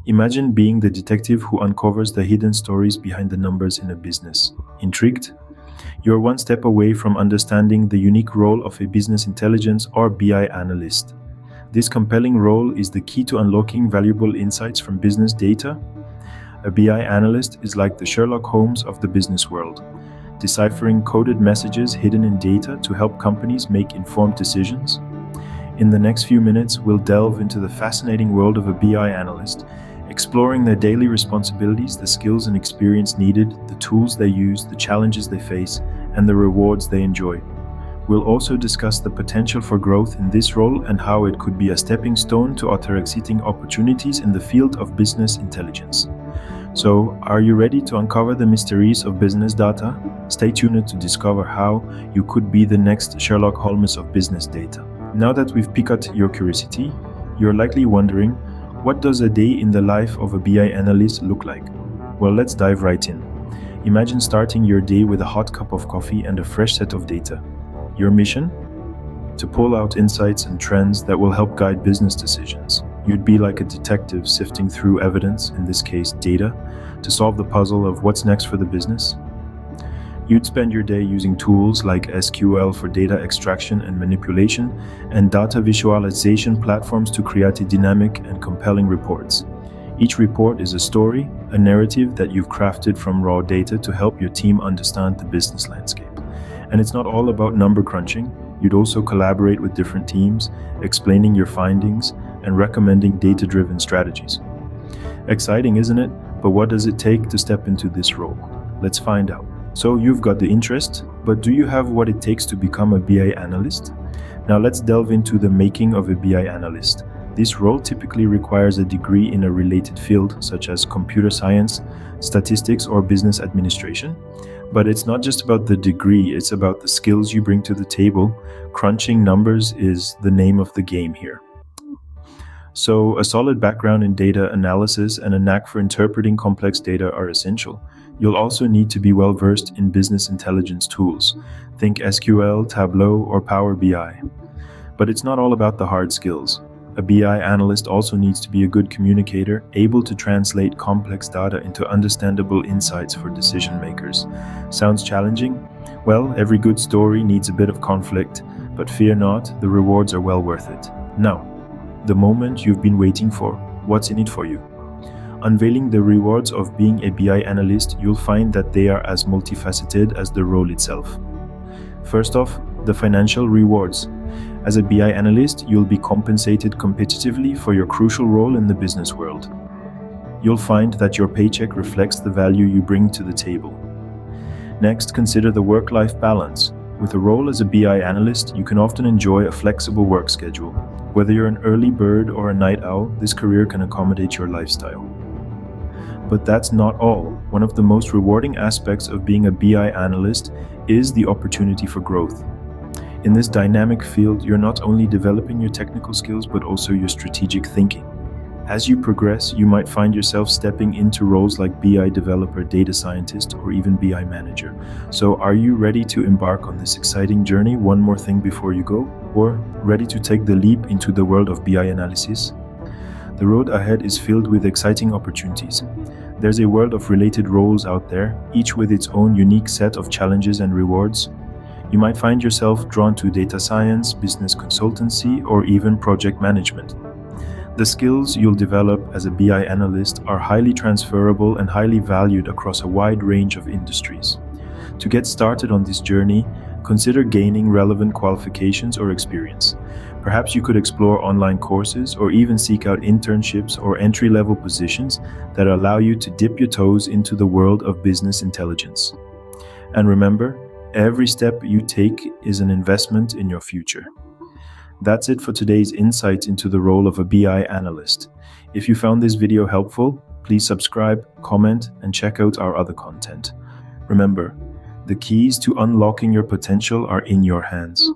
Imagine being the detective who uncovers the hidden stories behind the numbers in a business. Intrigued? You're one step away from understanding the unique role of a business intelligence or BI analyst. This compelling role is the key to unlocking valuable insights from business data. A BI analyst is like the Sherlock Holmes of the business world, deciphering coded messages hidden in data to help companies make informed decisions. In the next few minutes, we'll delve into the fascinating world of a BI analyst, exploring their daily responsibilities, the skills and experience needed, the tools they use, the challenges they face, and the rewards they enjoy. We'll also discuss the potential for growth in this role and how it could be a stepping stone to other exciting opportunities in the field of business intelligence. So, are you ready to uncover the mysteries of business data? Stay tuned to discover how you could be the next Sherlock Holmes of business data. Now that we've piqued your curiosity, you're likely wondering, what does a day in the life of a BI analyst look like? Well, let's dive right in. Imagine starting your day with a hot cup of coffee and a fresh set of data. Your mission? To pull out insights and trends that will help guide business decisions. You'd be like a detective sifting through evidence, in this case data, to solve the puzzle of what's next for the business. You'd spend your day using tools like SQL for data extraction and manipulation and data visualization platforms to create dynamic and compelling reports. Each report is a story, a narrative that you've crafted from raw data to help your team understand the business landscape. And it's not all about number crunching. You'd also collaborate with different teams, explaining your findings and recommending data-driven strategies. Exciting, isn't it? But what does it take to step into this role? Let's find out. So you've got the interest, but do you have what it takes to become a BI analyst? Now let's delve into the making of a BI analyst. This role typically requires a degree in a related field, such as computer science, statistics, or business administration. But it's not just about the degree, it's about the skills you bring to the table. Crunching numbers is the name of the game here. So a solid background in data analysis and a knack for interpreting complex data are essential. You'll also need to be well versed in business intelligence tools. Think SQL, Tableau, or Power BI. But it's not all about the hard skills. A BI analyst also needs to be a good communicator, able to translate complex data into understandable insights for decision makers. Sounds challenging? Well, every good story needs a bit of conflict, but fear not, the rewards are well worth it. Now, the moment you've been waiting for. What's in it for you? Unveiling the rewards of being a BI analyst, you'll find that they are as multifaceted as the role itself. First off, the financial rewards. As a BI analyst, you'll be compensated competitively for your crucial role in the business world. You'll find that your paycheck reflects the value you bring to the table. Next, consider the work-life balance. With a role as a BI analyst, you can often enjoy a flexible work schedule. Whether you're an early bird or a night owl, this career can accommodate your lifestyle. But that's not all. One of the most rewarding aspects of being a BI analyst is the opportunity for growth. In this dynamic field, you're not only developing your technical skills, but also your strategic thinking. As you progress, you might find yourself stepping into roles like BI developer, data scientist, or even BI manager. So are you ready to embark on this exciting journey? One more thing before you go? Or ready to take the leap into the world of BI analysis? The road ahead is filled with exciting opportunities. There's a world of related roles out there, each with its own unique set of challenges and rewards. You might find yourself drawn to data science, business consultancy, or even project management. The skills you'll develop as a BI analyst are highly transferable and highly valued across a wide range of industries. To get started on this journey, consider gaining relevant qualifications or experience. Perhaps you could explore online courses or even seek out internships or entry-level positions that allow you to dip your toes into the world of business intelligence. And remember, every step you take is an investment in your future. That's it for today's insight into the role of a BI analyst. If you found this video helpful, please subscribe, comment, and check out our other content. Remember, the keys to unlocking your potential are in your hands.